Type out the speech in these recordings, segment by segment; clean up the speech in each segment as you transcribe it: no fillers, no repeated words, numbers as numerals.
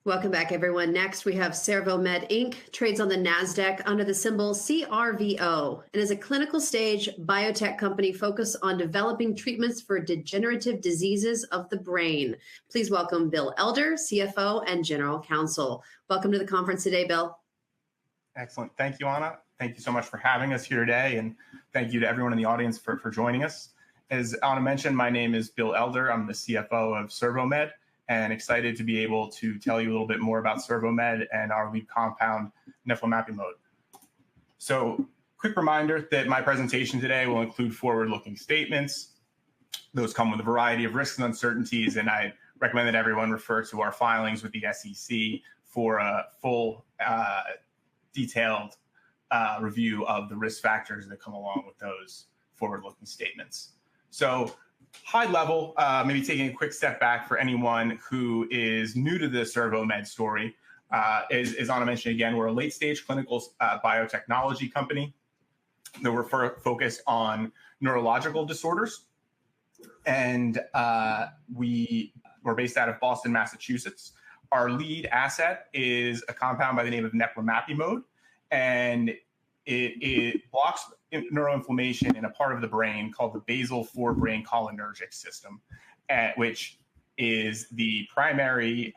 Welcome back, everyone. Next, we have CervoMed Inc., trades on the NASDAQ under the symbol CRVO, and is a clinical stage biotech company focused on developing treatments for degenerative diseases of the brain. Please welcome Bill Elder, CFO and General Counsel. Welcome to the conference today, Bill. Excellent. Thank you, Anna. Thank you so much for having us here today, and thank you to everyone in the audience for joining us. As Anna mentioned, my name is Bill Elder. I'm the CFO of CervoMed, and excited to be able to tell you a little bit more about CervoMed and our lead compound, neflamapimod. So, quick reminder that my presentation today will include forward-looking statements. Those come with a variety of risks and uncertainties, and I recommend that everyone refer to our filings with the SEC for a full, detailed review of the risk factors that come along with those forward-looking statements. So, high level, maybe taking a quick step back for anyone who is new to the CervoMed story. As Anna mentioned again, we're a late-stage clinical biotechnology company that we're focused on neurological disorders. And we're based out of Boston, Massachusetts. Our lead asset is a compound by the name of neflamapimod, and it blocks neuroinflammation in a part of the brain called the basal forebrain cholinergic system, which is the primary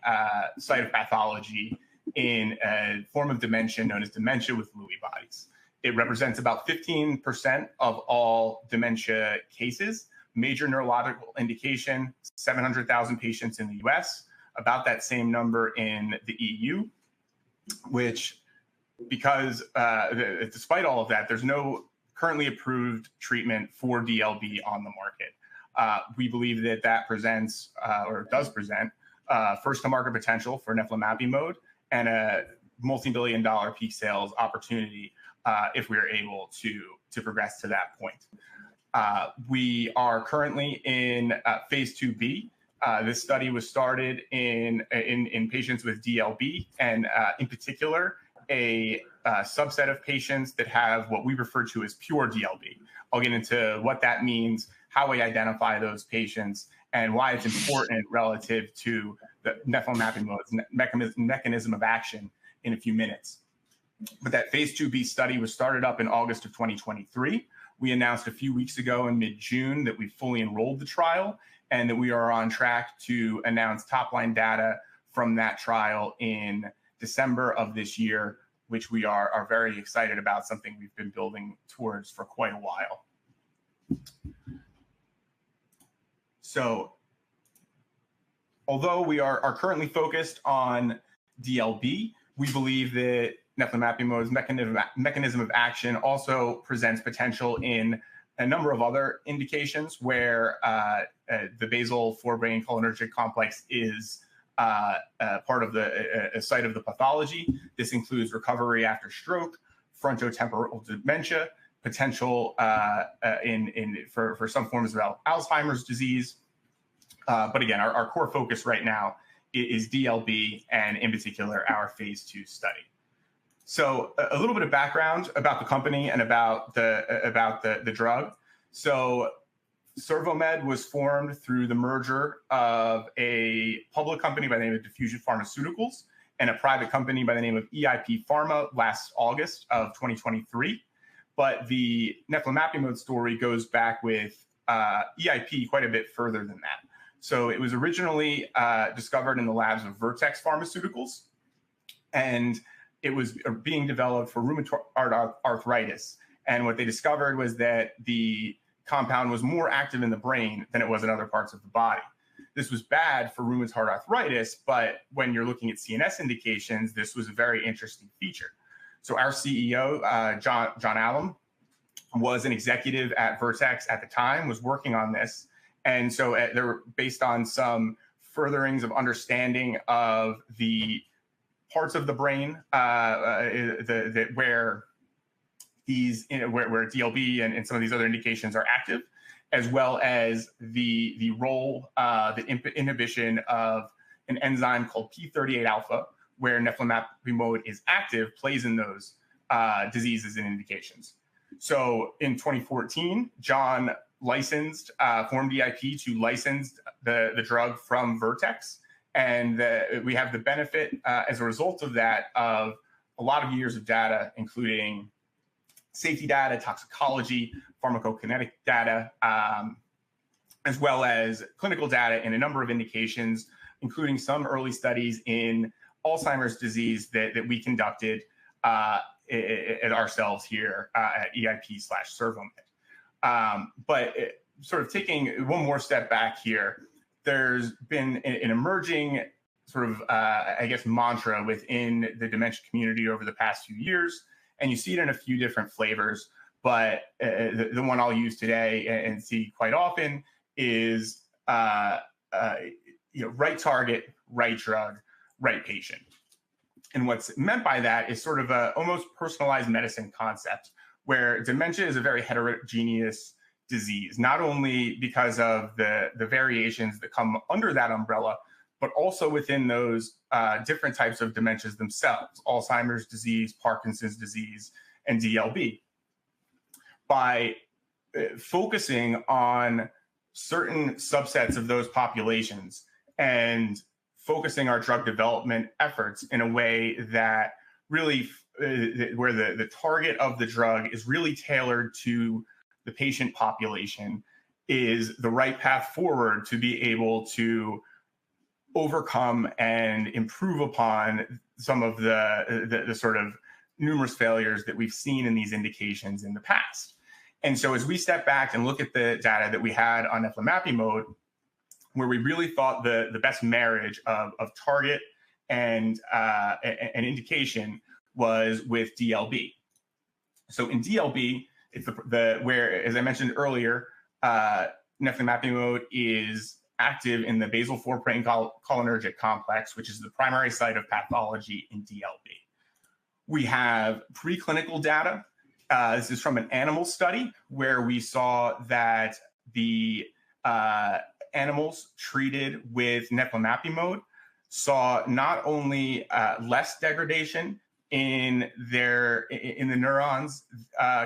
site of pathology in a form of dementia known as dementia with Lewy bodies. It represents about 15% of all dementia cases, major neurological indication, 700,000 patients in the US, about that same number in the EU, which, because despite all of that, there's no currently approved treatment for DLB on the market. We believe that that presents, or does present, first-to-market potential for neflamapimod and a multi-billion-dollar peak sales opportunity if we are able to progress to that point. We are currently in phase 2B. This study was started in patients with DLB, and in particular, a subset of patients that have what we refer to as pure DLB. I'll get into what that means, how we identify those patients, and why it's important relative to the neflamapimod's mechanism of action in a few minutes. But that phase 2B study was started up in August of 2023. We announced a few weeks ago in mid-June that we fully enrolled the trial and that we are on track to announce top-line data from that trial in December of this year, which we are very excited about, something we've been building towards for quite a while. So, although we are currently focused on DLB, we believe that neflamapimod's mechanism of action also presents potential in a number of other indications where the basal forebrain cholinergic complex is part of the site of the pathology. This includes recovery after stroke, frontotemporal dementia, potential for some forms of Alzheimer's disease. But again, our core focus right now is DLB, and in particular, our phase 2 study. So a little bit of background about the company and about the drug. So CervoMed was formed through the merger of a public company by the name of Diffusion Pharmaceuticals and a private company by the name of EIP Pharma last August of 2023. But the neflamapimod story goes back with EIP quite a bit further than that. So it was originally discovered in the labs of Vertex Pharmaceuticals, and it was being developed for rheumatoid arthritis. And what they discovered was that the compound was more active in the brain than it was in other parts of the body. This was bad for rheumatoid arthritis, but when you're looking at CNS indications, this was a very interesting feature. So our CEO, John Allen, was an executive at Vertex at the time, was working on this. And so they were based on some furtherings of understanding of the parts of the brain where these, where DLB and some of these other indications are active, as well as the role, the inhibition of an enzyme called P38 alpha, where neflamapimod is active, plays in those diseases and indications. So in 2014, John formed EIP to license the drug from Vertex, And we have the benefit as a result of that of a lot of years of data, including safety data, toxicology, pharmacokinetic data, as well as clinical data in a number of indications, including some early studies in Alzheimer's disease that we conducted at ourselves here at EIP/CervoMed. But sort of taking one more step back here, there's been an emerging sort of, I guess, mantra within the dementia community over the past few years, and you see it in a few different flavors. But the one I'll use today and see quite often is, right target, right drug, right patient. And what's meant by that is sort of a almost personalized medicine concept, where dementia is a very heterogeneous disease, not only because of the variations that come under that umbrella, but also within those different types of dementias themselves: Alzheimer's disease, Parkinson's disease, and DLB. By focusing on certain subsets of those populations and focusing our drug development efforts in a way that really, where the target of the drug is really tailored to the patient population, is the right path forward to be able to overcome and improve upon some of the sort of numerous failures that we've seen in these indications in the past. And so as we step back and look at the data that we had on neflamapimod, where we really thought the best marriage of target and an indication was with DLB. So in DLB, it's where, as I mentioned earlier, neflamapimod is active in the basal forebrain cholinergic complex, which is the primary site of pathology in DLB. We have preclinical data. This is from an animal study where we saw that the animals treated with neflamapimod saw not only less degradation in the neurons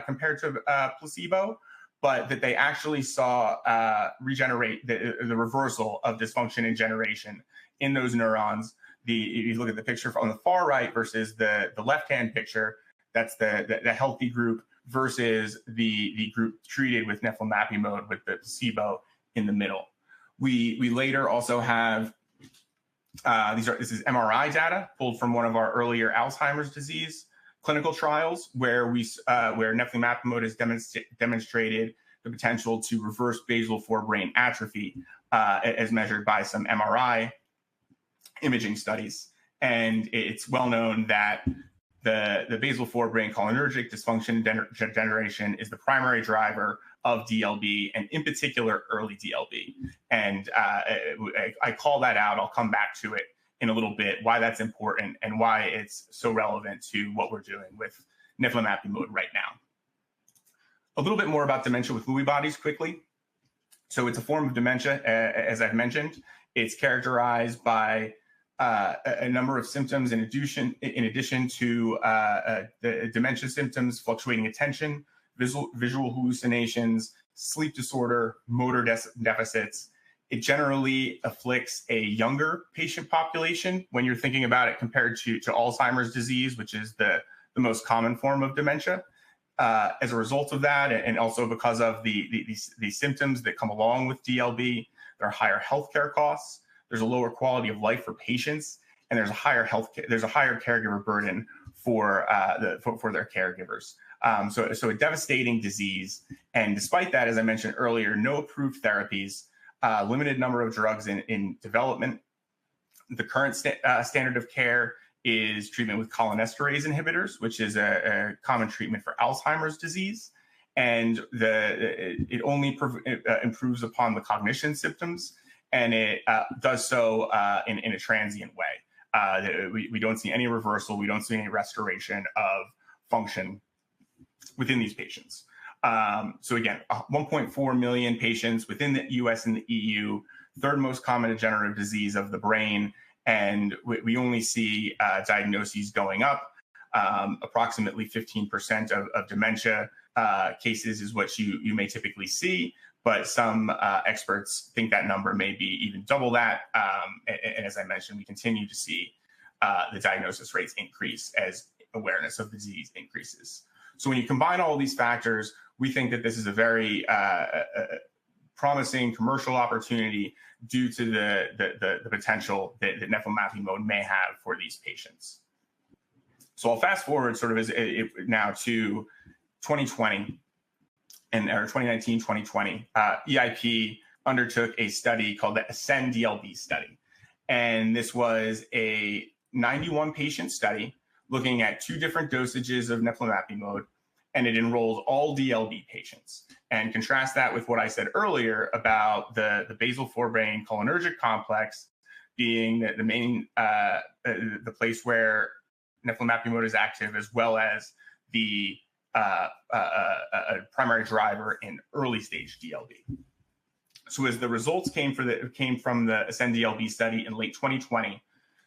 compared to placebo, but that they actually saw regenerate the reversal of dysfunction and generation in those neurons. If you look at the picture on the far right versus the left-hand picture, that's the healthy group versus the group treated with neflamapimod with the placebo in the middle. We later also have this is MRI data pulled from one of our earlier Alzheimer's disease clinical trials, where neflamapimod has demonstrated the potential to reverse basal forebrain atrophy as measured by some MRI imaging studies. And it's well known that the basal forebrain cholinergic dysfunction degeneration is the primary driver of DLB, and in particular early DLB. And I call that out. I'll come back to it in a little bit, why that's important and why it's so relevant to what we're doing with neflamapimod right now. A little bit more about dementia with Lewy bodies quickly. So it's a form of dementia, as I've mentioned. It's characterized by a number of symptoms in addition to the dementia symptoms: fluctuating attention, visual hallucinations, sleep disorder, motor deficits. It generally afflicts a younger patient population when you're thinking about it compared to Alzheimer's disease, which is the most common form of dementia. As a result of that, and also because of the symptoms that come along with DLB, there are higher healthcare costs. There's a lower quality of life for patients, and there's a higher caregiver burden for their caregivers. So a devastating disease. And despite that, as I mentioned earlier, no approved therapies, limited number of drugs in development. The current standard of care is treatment with cholinesterase inhibitors, which is a common treatment for Alzheimer's disease. And it only improves upon the cognition symptoms, and it does so in a transient way. We don't see any reversal. We don't see any restoration of function within these patients. So again, 1.4 million patients within the US and the EU, third most common degenerative disease of the brain. And we only see diagnoses going up. Approximately 15% of dementia cases is what you may typically see, but some experts think that number may be even double that. And as I mentioned, we continue to see the diagnosis rates increase as awareness of the disease increases. So when you combine all these factors, we think that this is a very promising commercial opportunity due to the potential that neflamapimod may have for these patients. So I'll fast forward sort of now to 2020 or 2019, 2020. EIP undertook a study called the ASCEND-DLB study. And this was a 91 patient study looking at 2 different dosages of neflamapimod, and it enrolled all DLB patients. And contrast that with what I said earlier about the basal forebrain cholinergic complex being the main the place where neflamapimod is active, as well as the primary driver in early stage DLB. So as the results came from the ASCEND-DLB study in late 2020,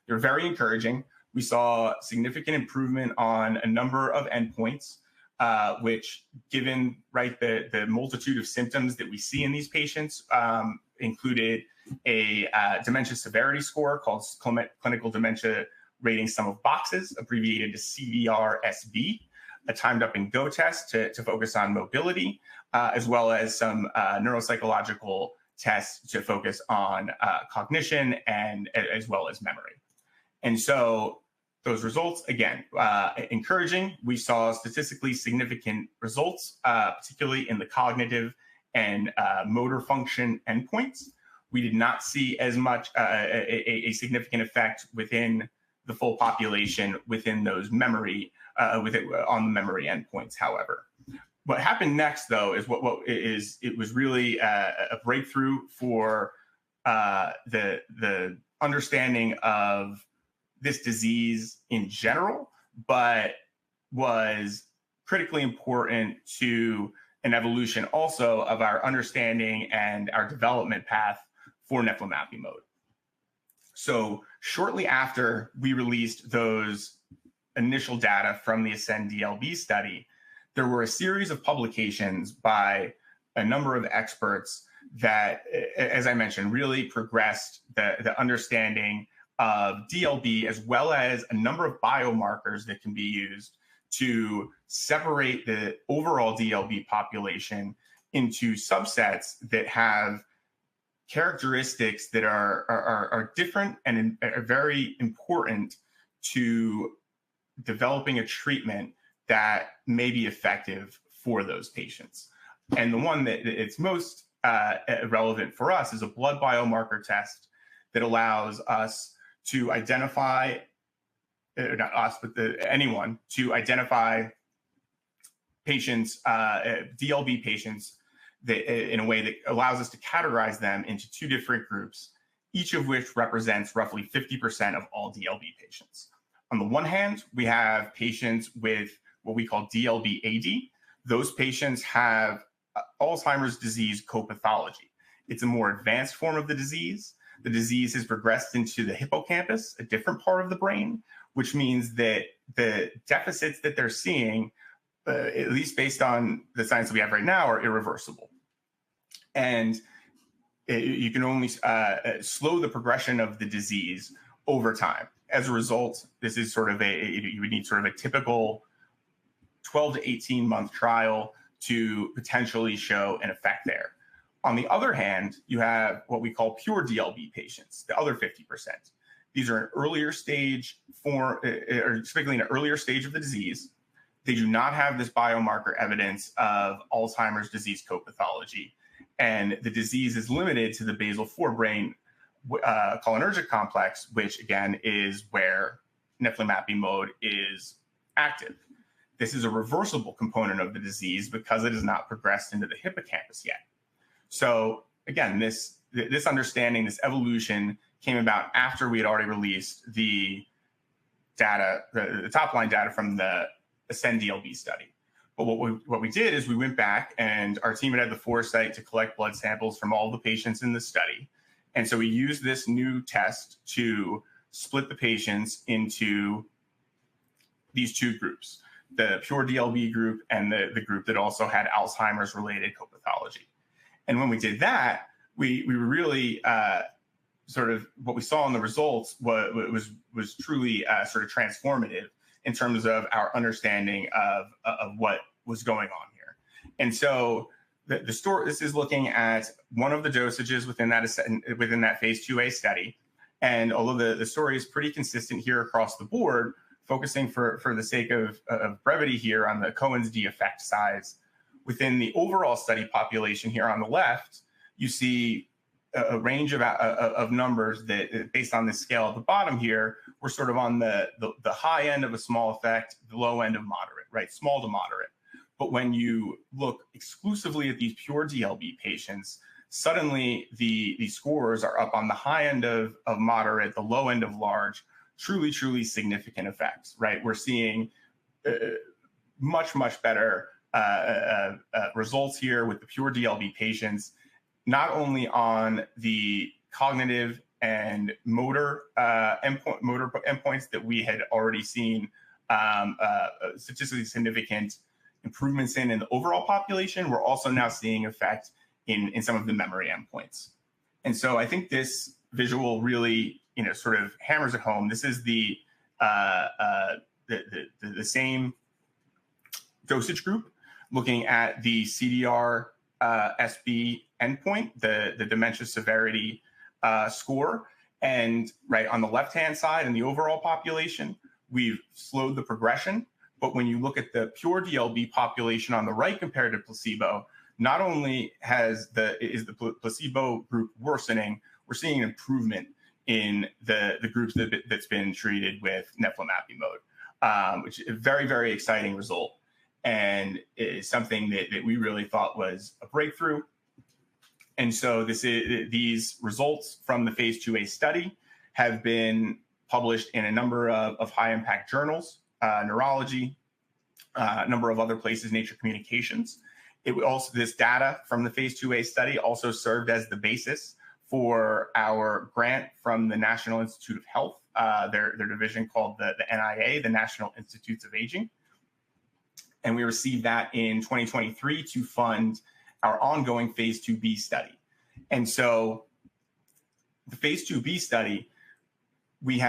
they're very encouraging. We saw significant improvement on a number of endpoints, which, given the multitude of symptoms that we see in these patients, included a dementia severity score called Clinical Dementia Rating Sum of Boxes, abbreviated to CDR-SB, a timed up and go test to focus on mobility, as well as some neuropsychological tests to focus on cognition and as well as memory. And so those results, again, encouraging. We saw statistically significant results, particularly in the cognitive and motor function endpoints. We did not see as much a significant effect within the full population within those memory on the memory endpoints. However, what happened next, though, is it was really a breakthrough for the understanding of this disease in general, but was critically important to an evolution also of our understanding and our development path for neflamapimod. So shortly after we released those initial data from the ASCEND-DLB study, there were a series of publications by a number of experts that, as I mentioned, really progressed the understanding of DLB, as well as a number of biomarkers that can be used to separate the overall DLB population into subsets that have characteristics that are different and are very important to developing a treatment that may be effective for those patients. And the one that it's most relevant for us is a blood biomarker test that allows us to identify, not us, but anyone, to identify patients, DLB patients, in a way that allows us to categorize them into 2 different groups, each of which represents roughly 50% of all DLB patients. On the one hand, we have patients with what we call DLB-AD. Those patients have Alzheimer's disease co-pathology. It's a more advanced form of the disease. The disease has progressed into the hippocampus, a different part of the brain, which means that the deficits that they're seeing, at least based on the science that we have right now, are irreversible. And you can only slow the progression of the disease over time. As a result, this is sort of you would need sort of a typical 12 to 18 month trial to potentially show an effect there. On the other hand, you have what we call pure DLB patients, the other 50%. These are an earlier stage or typically an earlier stage of the disease. They do not have this biomarker evidence of Alzheimer's disease co-pathology, and the disease is limited to the basal forebrain cholinergic complex, which again is where neflamapimod is active. This is a reversible component of the disease because it has not progressed into the hippocampus yet. So again, this understanding, this evolution came about after we had already released the data, the top line data from the ASCEND-DLB study. But what we did is we went back, and our team had the foresight to collect blood samples from all the patients in the study. And so we used this new test to split the patients into these 2 groups, the pure DLB group and the group that also had Alzheimer's related co-pathology. And when we did that, we really sort of what we saw in the results was truly sort of transformative in terms of our understanding of what was going on here. And so the story, this is looking at one of the dosages within that phase 2A study. And although the story is pretty consistent here across the board, focusing for the sake of brevity here on the Cohen's d effect size, within the overall study population here on the left, you see a range of numbers that, based on this scale at the bottom here, we're sort of on the high end of a small effect, the low end of moderate, right? Small to moderate. But when you look exclusively at these pure DLB patients, suddenly the scores are up on the high end of moderate, the low end of large, truly significant effects, right? We're seeing much better results here with the pure DLB patients, not only on the cognitive and motor endpoints that we had already seen statistically significant improvements in the overall population. We're also now seeing effect in some of the memory endpoints. And so I think this visual really, sort of hammers it home. This is the same dosage group looking at the CDR SB endpoint, the dementia severity score. And right on the left-hand side in the overall population, we've slowed the progression. But when you look at the pure DLB population on the right compared to placebo, not only is the placebo group worsening, we're seeing an improvement in the groups that's been treated with neflamapimod, which is a very exciting result, and is something that we really thought was a breakthrough. And so these results from the phase 2A study have been published in a number of high-impact journals, neurology, a number of other places, Nature Communications. This data from the phase 2A study also served as the basis for our grant from the National Institute of Health, their division called the NIA, the National Institutes of Aging. And we received that in 2023 to fund our ongoing phase 2B study. And so the phase 2B study, we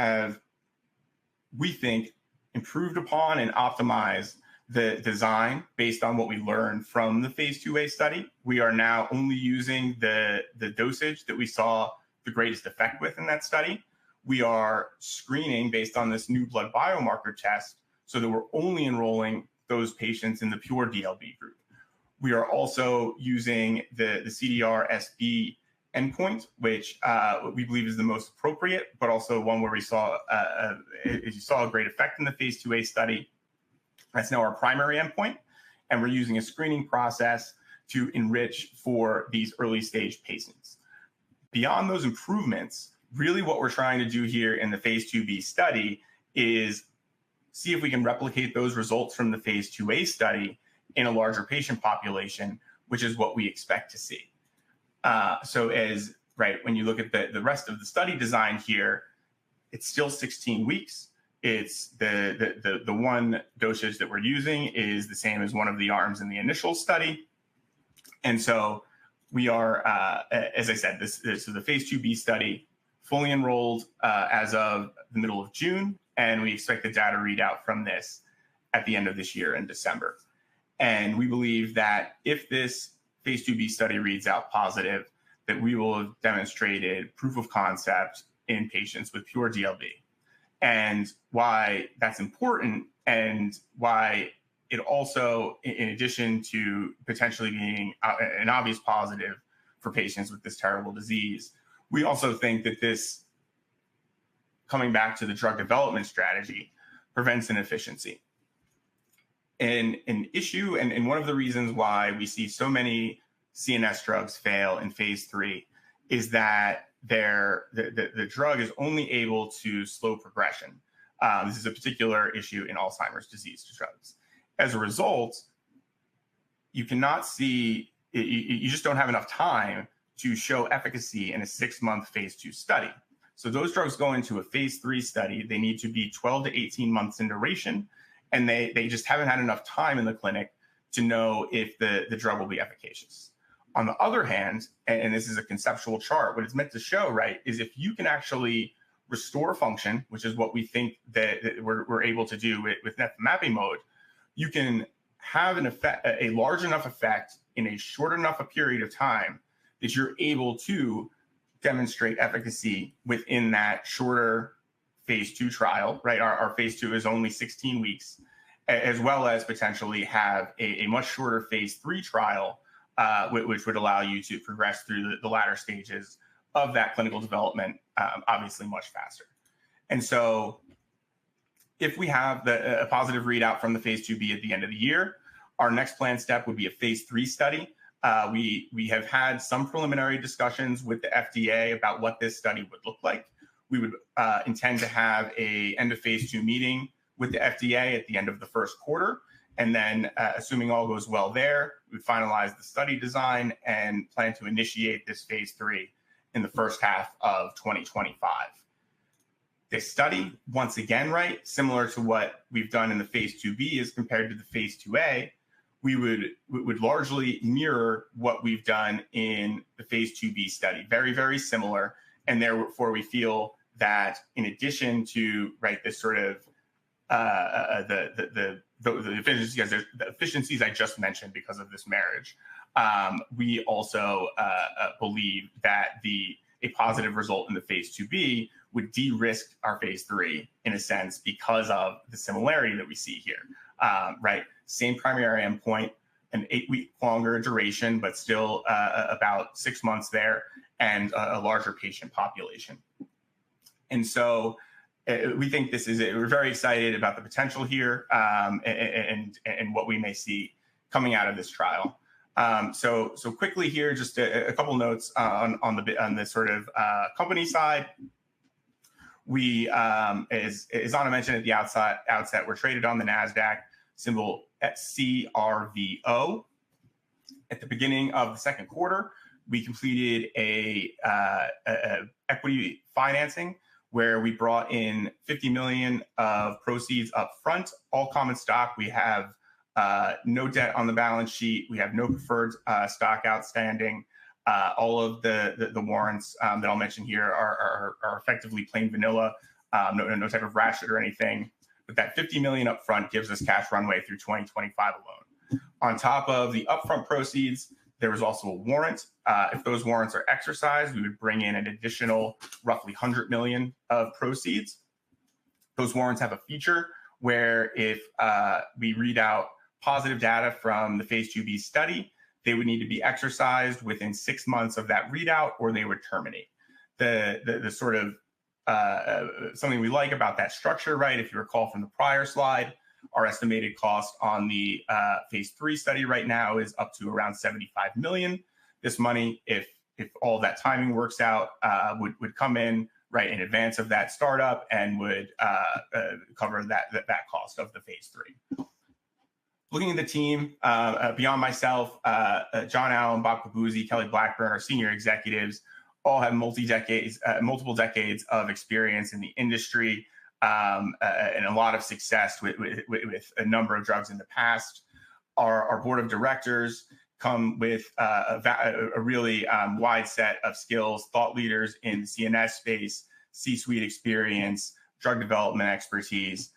think, improved upon and optimized the design based on what we learned from the phase 2A study. We are now only using the dosage that we saw the greatest effect with in that study. We are screening based on this new blood biomarker test so that we're only enrolling those patients in the pure DLB group. We are also using the CDR-SB endpoint, which we believe is the most appropriate, but also one where we saw a great effect in the phase 2A study. That's now our primary endpoint, and we're using a screening process to enrich for these early stage patients. Beyond those improvements, really what we're trying to do here in the phase 2B study is see if we can replicate those results from the phase 2A study in a larger patient population, which is what we expect to see. When you look at the rest of the study design here, it's still 16 weeks. It's the one dosage that we're using is the same as one of the arms in the initial study. And so we are, as I said, this is the phase 2B study, fully enrolled as of the middle of June, and we expect the data readout from this at the end of this year in December. And we believe that if this phase 2B study reads out positive, that we will have demonstrated proof of concept in patients with pure DLB. And why that's important, and why it also, in addition to potentially being an obvious positive for patients with this terrible disease, we also think that this, coming back to the drug development strategy, prevents inefficiency. And an issue, and one of the reasons why we see so many CNS drugs fail in phase 3 is that the drug is only able to slow progression. This is a particular issue in Alzheimer's disease drugs. As a result, you cannot see, you just don't have enough time to show efficacy in a 6-month phase 2 study. So those drugs go into a phase 3 study. They need to be 12 to 18 months in duration, and they just haven't had enough time in the clinic to know if the drug will be efficacious. On the other hand, and this is a conceptual chart, what it's meant to show, right, is if you can actually restore function, which is what we think that we're able to do with mapping mode, you can have an effect, a large enough effect in a short enough a period of time that you're able to demonstrate efficacy within that shorter phase 2 trial, right? Our phase 2 is only 16 weeks, as well as potentially have a much shorter phase 3 trial, which would allow you to progress through the latter stages of that clinical development, obviously much faster. And so if we have a positive readout from the phase 2B at the end of the year, our next planned step would be a phase 3 study. We have had some preliminary discussions with the FDA about what this study would look like. We would intend to have a end of phase 2 meeting with the FDA at the end of the first quarter. And then assuming all goes well there, we would finalize the study design and plan to initiate this phase 3 in the first half of 2025. This study, once again, right, similar to what we've done in the phase 2B as compared to the phase 2A, we would largely mirror what we've done in the phase 2B study. Very, very similar. And therefore, we feel that in addition to, right, this sort of the efficiencies I just mentioned because of this marriage, we also believe that a positive result in the phase 2B would de-risk our phase 3 in a sense because of the similarity that we see here, right? Same primary endpoint, an 8-week longer duration, but still about 6 months there, and a larger patient population. And so we think we're very excited about the potential here and what we may see coming out of this trial. So quickly here, just a couple notes on the sort of company side. We, as Anna mentioned at the outset, we're traded on the NASDAQ, symbol CRVO. At the beginning of the second quarter, we completed a equity financing where we brought in $50 million of proceeds up front, all common stock. We have no debt on the balance sheet. We have no preferred stock outstanding. All of the warrants that I'll mention here are effectively plain vanilla, no type of ratchet or anything. But that $50 million up front gives us cash runway through 2025 alone. On top of the upfront proceeds, there was also a warrant. If those warrants are exercised, we would bring in an additional roughly $100 million of proceeds. Those warrants have a feature where if we read out positive data from the phase 2B study, they would need to be exercised within 6 months of that readout, or they would terminate. The sort of something we like about that structure, right? If you recall from the prior slide, our estimated cost on the phase 3 study right now is up to around $75 million. This money, if all that timing works out, would come in right in advance of that startup and would cover that cost of the phase 3. Looking at the team, beyond myself, John Allen, Bob Capuzzi, Kelly Blackburn, our senior executives, all have multiple decades of experience in the industry and a lot of success with a number of drugs in the past. Our board of directors come with a really wide set of skills, thought leaders in the CNS space, C-suite experience, drug development expertise,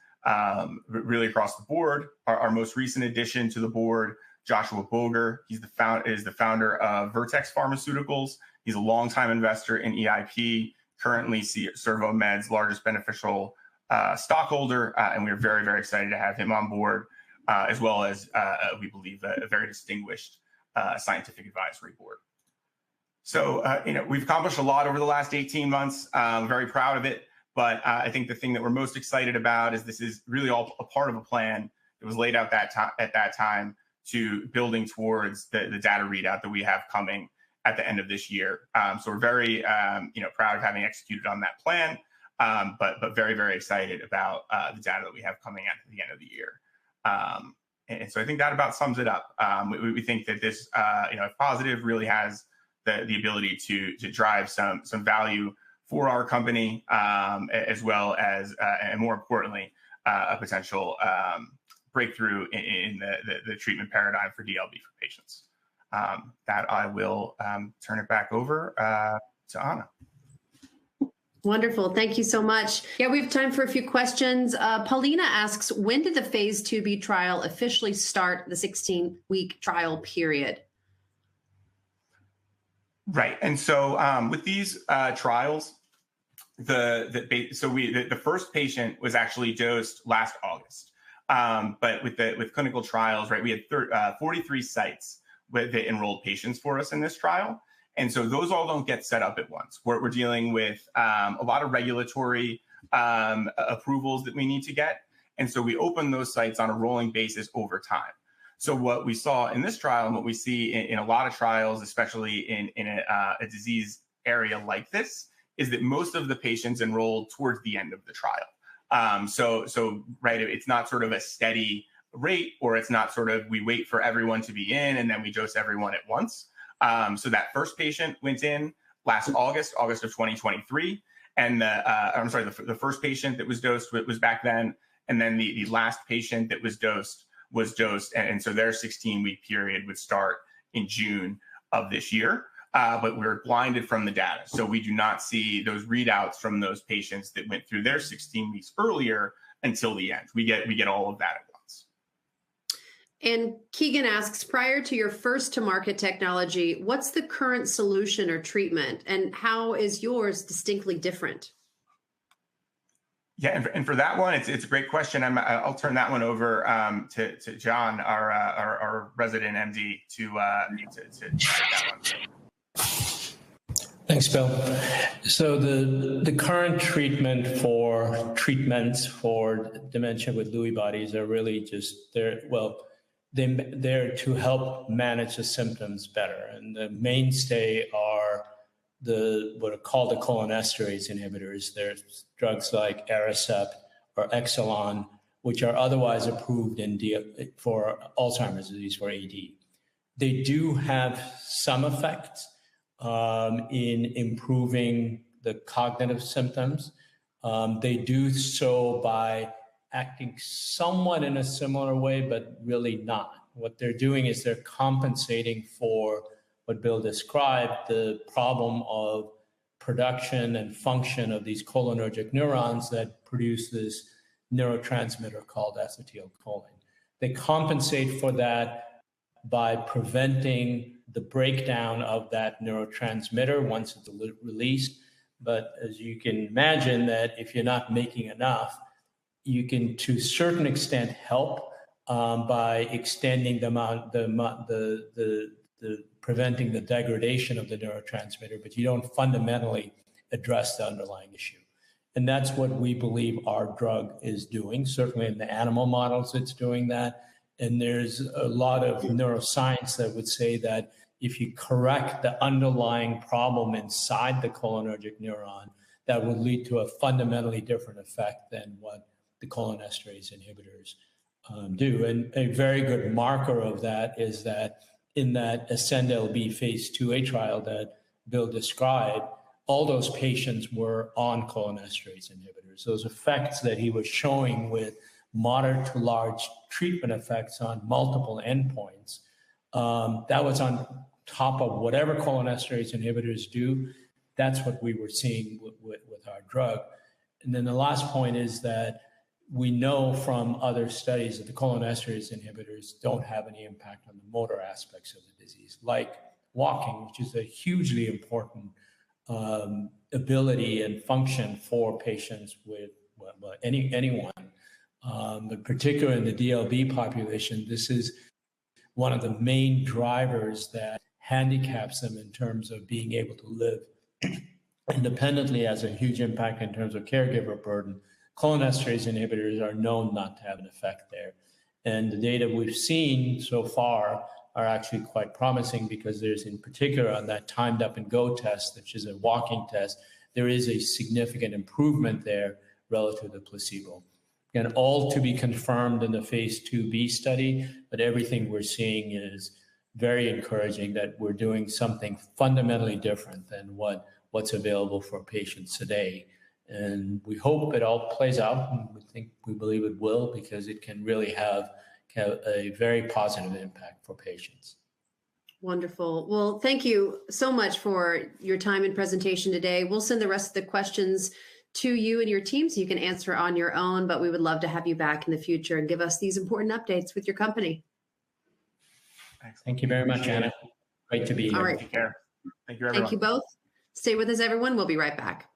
really across the board. Our most recent addition to the board, Joshua Boger, he's the founder of Vertex Pharmaceuticals. He's a longtime investor in EIP, currently CervoMed's largest beneficial stockholder, and we're very, very excited to have him on board, as well as we believe a very distinguished scientific advisory board. So, we've accomplished a lot over the last 18 months. I'm very proud of it, but I think the thing that we're most excited about is this is really all a part of a plan that was laid out at that time to building towards the data readout that we have coming at the end of this year. So we're very, proud of having executed on that plan, but very, very excited about the data that we have coming at the end of the year. And so I think that about sums it up. We think that this, if positive, really has the ability to drive some value for our company, as well as, and more importantly, a potential breakthrough in the treatment paradigm for DLB for patients. that I will turn it back over to Anna. Wonderful. Thank you so much. Yeah, we have time for a few questions. Paulina asks, when did the phase 2b trial officially start the 16-week trial period? Right. And so with these trials, the first patient was actually dosed last August. But with clinical trials, right, we had 43 sites that enrolled patients for us in this trial. And so those all don't get set up at once. We're dealing with a lot of regulatory approvals that we need to get. And so we open those sites on a rolling basis over time. So what we saw in this trial and what we see in a lot of trials, especially in a disease area like this, is that most of the patients enrolled towards the end of the trial. So right, it's not sort of a steady rate, or it's not sort of we wait for everyone to be in and then we dose everyone at once. So that first patient went in last August of 2023. And the first patient that was dosed was back then. And then the last patient that was dosed. And so their 16-week period would start in June of this year. But we're blinded from the data. So we do not see those readouts from those patients that went through their 16 weeks earlier until the end. We get all of that at once. And Keegan asks, prior to your first to market technology, what's the current solution or treatment, and how is yours distinctly different? Yeah, and for that one, it's a great question. I'll turn that one over to John, our resident MD, to take that one. Thanks, Bill. So the current treatments for dementia with Lewy bodies are really just they're to help manage the symptoms better, and the mainstay are what are called the cholinesterase inhibitors. There's drugs like Aricept or Exelon, which are otherwise approved for Alzheimer's disease, for AD. They do have some effects in improving the cognitive symptoms. They do so by acting somewhat in a similar way, but really not. What they're doing is they're compensating for what Bill described, the problem of production and function of these cholinergic neurons that produce this neurotransmitter called acetylcholine. They compensate for that by preventing the breakdown of that neurotransmitter once it's released. But as you can imagine, that if you're not making enough, you can, to a certain extent, help by extending the preventing the degradation of the neurotransmitter, but you don't fundamentally address the underlying issue. And that's what we believe our drug is doing. Certainly in the animal models, it's doing that. And there's a lot of neuroscience that would say that if you correct the underlying problem inside the cholinergic neuron, that would lead to a fundamentally different effect than what the cholinesterase inhibitors do. And a very good marker of that is that in that Ascend-LB phase 2a trial that Bill described, all those patients were on cholinesterase inhibitors. Those effects that he was showing with moderate to large treatment effects on multiple endpoints, that was on top of whatever cholinesterase inhibitors do. That's what we were seeing with our drug. And then the last point is that we know from other studies that the cholinesterase inhibitors don't have any impact on the motor aspects of the disease, like walking, which is a hugely important ability and function for patients with anyone. But particularly in the DLB population, this is one of the main drivers that handicaps them in terms of being able to live independently, has a huge impact in terms of caregiver burden. Cholinesterase inhibitors are known not to have an effect there. And the data we've seen so far are actually quite promising, because there's, in particular, on that timed up and go test, which is a walking test, there is a significant improvement there relative to placebo. And all to be confirmed in the phase 2b study, but everything we're seeing is very encouraging that we're doing something fundamentally different than what's available for patients today. And we hope it all plays out, and we believe it will, because it can really have a very positive impact for patients. Wonderful. Well, thank you so much for your time and presentation today. We'll send the rest of the questions to you and your team so you can answer on your own, but we would love to have you back in the future and give us these important updates with your company. Excellent. Thank you very much, Anna. Great to be here. All right. Take care. Thank you, everyone. Thank you both. Stay with us, everyone. We'll be right back.